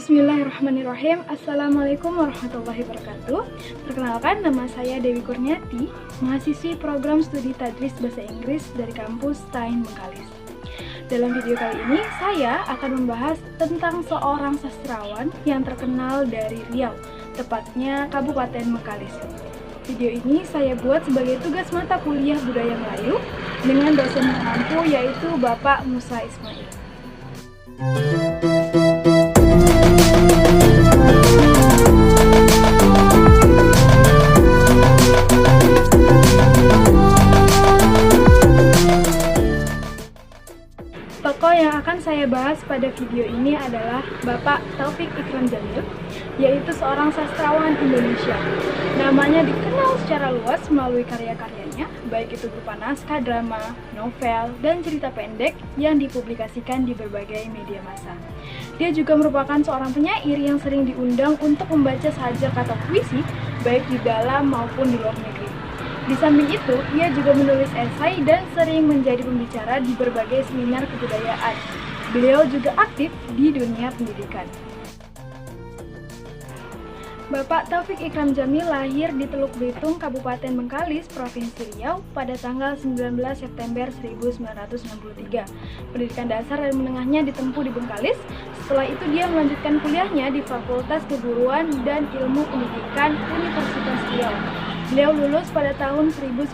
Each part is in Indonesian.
Bismillahirrahmanirrahim. Assalamualaikum warahmatullahi wabarakatuh. Perkenalkan, nama saya Dewi Kurniati, mahasiswi program studi Tadris Bahasa Inggris dari kampus Stein Bengkalis. Dalam video kali ini, saya akan membahas tentang seorang sastrawan yang terkenal dari Riau, tepatnya Kabupaten Bengkalis. Video ini saya buat sebagai tugas mata kuliah Budaya Melayu dengan dosen yang mampu, yaitu Bapak Musa Ismail. Tokoh yang akan saya bahas pada video ini adalah Bapak Taufik Ikram Jamil, yaitu seorang sastrawan Indonesia. Namanya dikenal secara luas melalui karya-karyanya, baik itu berupa naskah drama, novel, dan cerita pendek yang dipublikasikan di berbagai media massa. Dia juga merupakan seorang penyair yang sering diundang untuk membaca sajak atau puisi, baik di dalam maupun di luar negeri. Di samping itu, ia juga menulis esai dan sering menjadi pembicara di berbagai seminar kebudayaan. Beliau juga aktif di dunia pendidikan. Bapak Taufik Ikram Jamil lahir di Teluk Belitung, Kabupaten Bengkalis, Provinsi Riau pada tanggal 19 September 1963. Pendidikan dasar dan menengahnya ditempuh di Bengkalis. Setelah itu dia melanjutkan kuliahnya di Fakultas Keguruan dan Ilmu Pendidikan Universitas Riau. Beliau lulus pada tahun 1987.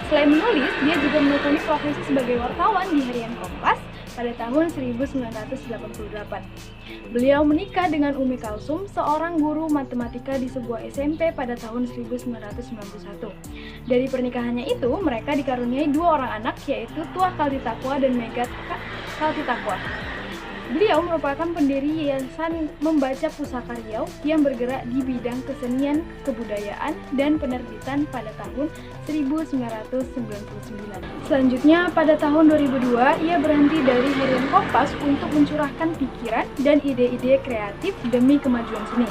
Selain menulis, dia juga menekuni profesi sebagai wartawan di Harian Kompas pada tahun 1988. Beliau menikah dengan Umi Kalsum, seorang guru matematika di sebuah SMP pada tahun 1991. Dari pernikahannya itu, mereka dikaruniai dua orang anak, yaitu Tuah Kalti Takwa dan Megat Kalti Takwa. Beliau merupakan pendiri Yayasan Membaca Pusaka Riau yang bergerak di bidang kesenian, kebudayaan, dan penerbitan pada tahun 1999. Selanjutnya, pada tahun 2002, ia berhenti dari Harian Kompas untuk mencurahkan pikiran dan ide-ide kreatif demi kemajuan seni.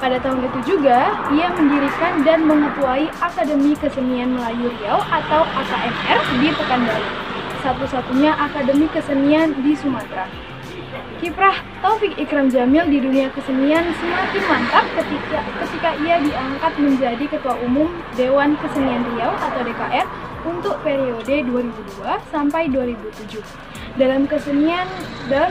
Pada tahun itu juga, ia mendirikan dan mengetuai Akademi Kesenian Melayu Riau atau AKMR di Pekanbaru, satu-satunya akademi kesenian di Sumatera. Kiprah Taufik Ikram Jamil di dunia kesenian semakin mantap ketika ia diangkat menjadi Ketua Umum Dewan Kesenian Riau atau DKR untuk periode 2002 sampai 2007. Dalam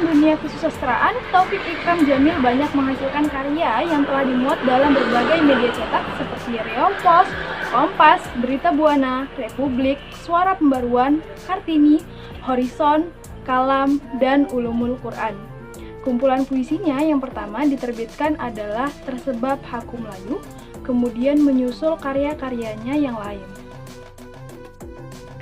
dunia kesusastraan, Taufik Ikram Jamil banyak menghasilkan karya yang telah dimuat dalam berbagai media cetak seperti Riau Pos, Kompas, Berita Buana, Republik, Suara Pembaruan, Kartini, Horizon, Kalam, dan Ulumul Quran. Kumpulan puisinya yang pertama diterbitkan adalah Tersebab Haku Melayu, kemudian menyusul karya-karyanya yang lain.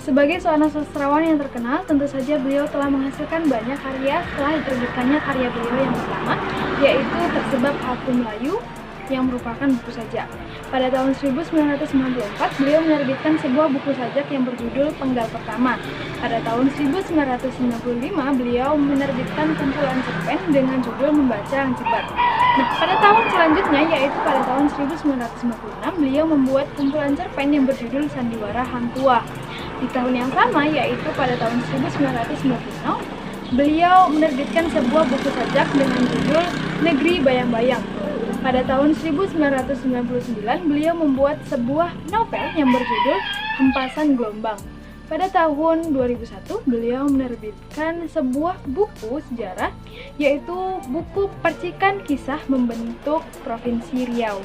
Sebagai seorang sastrawan yang terkenal, tentu saja beliau telah menghasilkan banyak karya setelah diterbitkannya karya beliau yang pertama, yaitu Tersebab Haku Melayu, yang merupakan buku sajak. Pada tahun 1994, beliau menerbitkan sebuah buku sajak yang berjudul Penggal Pertama. Pada tahun 1995, beliau menerbitkan kumpulan cerpen dengan judul Membaca Yang Cepat. Nah, pada tahun selanjutnya, yaitu pada tahun 1996, beliau membuat kumpulan cerpen yang berjudul Sandiwara Hang Tua. Di tahun yang sama, yaitu pada tahun 1996, beliau menerbitkan sebuah buku sajak dengan judul Negeri Bayang-Bayang. Pada tahun 1999, beliau membuat sebuah novel yang berjudul Hempasan Gelombang. Pada tahun 2001, beliau menerbitkan sebuah buku sejarah, yaitu buku Percikan Kisah Membentuk Provinsi Riau.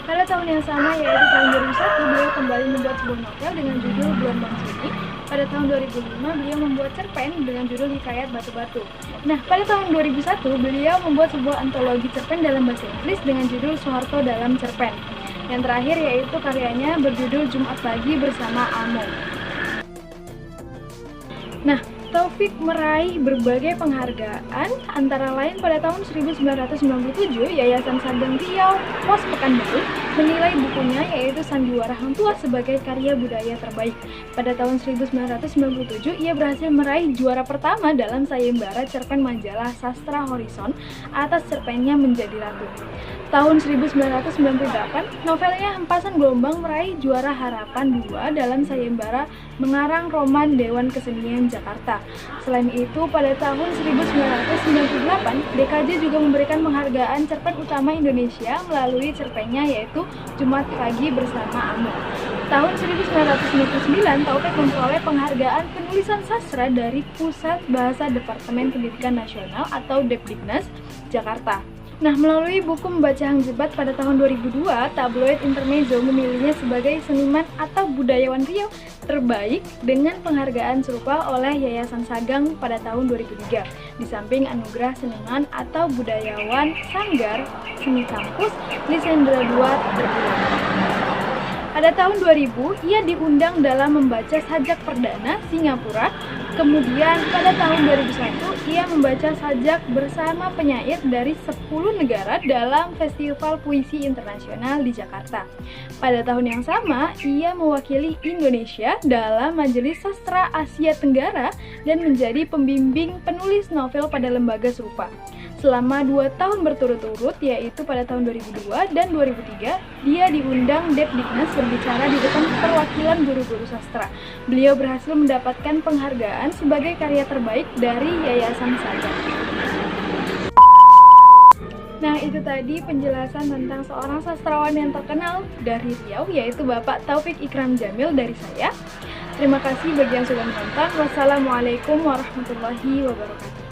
Pada tahun yang sama, yaitu tahun 2001, beliau kembali membuat sebuah novel dengan judul Bulan Bang Sini. Pada tahun 2005, beliau membuat cerpen dengan judul Hikayat Batu-Batu. Nah, pada tahun 2001, beliau membuat sebuah antologi cerpen dalam bahasa Inggris dengan judul Soeharto Dalam Cerpen. Yang terakhir yaitu karyanya berjudul Jumat Pagi Bersama Amo. Nah, Taufik meraih berbagai penghargaan, antara lain pada tahun 1997, Yayasan Sabang Riau Pos Pekanbaru menilai bukunya yaitu Sandiwara Hang Tuah sebagai karya budaya terbaik. Pada tahun 1997, ia berhasil meraih juara pertama dalam sayembara cerpen majalah Sastra Horizon atas cerpennya Menjadi Ratu. Tahun 1998, novelnya Hempasan Gelombang meraih juara harapan 2 dalam sayembara mengarang roman Dewan Kesenian Jakarta. Selain itu, pada tahun 1998, DKJ juga memberikan penghargaan cerpen utama Indonesia melalui cerpennya yaitu Jumat Pagi Bersama Amu. Tahun 1999, Taufik memperoleh penghargaan penulisan sastra dari Pusat Bahasa Departemen Pendidikan Nasional atau Depdiknas, Jakarta. Nah, melalui buku Membaca Hang Jebat pada tahun 2002, tabloid Intermezzo memilihnya sebagai seniman atau budayawan Riau terbaik dengan penghargaan serupa oleh Yayasan Sagang pada tahun 2003. Di samping anugerah seniman atau budayawan Sanggar Seni Kampus Lisendra II terpilih. Pada tahun 2000, ia diundang dalam membaca sajak perdana Singapura. Kemudian pada tahun 2001, ia membaca sajak bersama penyair dari 10 negara dalam Festival Puisi Internasional di Jakarta. Pada tahun yang sama, ia mewakili Indonesia dalam Majelis Sastra Asia Tenggara dan menjadi pembimbing penulis novel pada lembaga serupa. Selama 2 tahun berturut-turut, yaitu pada tahun 2002 dan 2003, dia diundang Depdiknas berbicara di depan perwakilan guru-guru sastra. Beliau berhasil mendapatkan penghargaan sebagai karya terbaik dari Yayasan Sagang. Nah, itu tadi penjelasan tentang seorang sastrawan yang terkenal dari Riau, yaitu Bapak Taufik Ikram Jamil dari saya. Terima kasih bagi yang sudah menonton. Wassalamualaikum warahmatullahi wabarakatuh.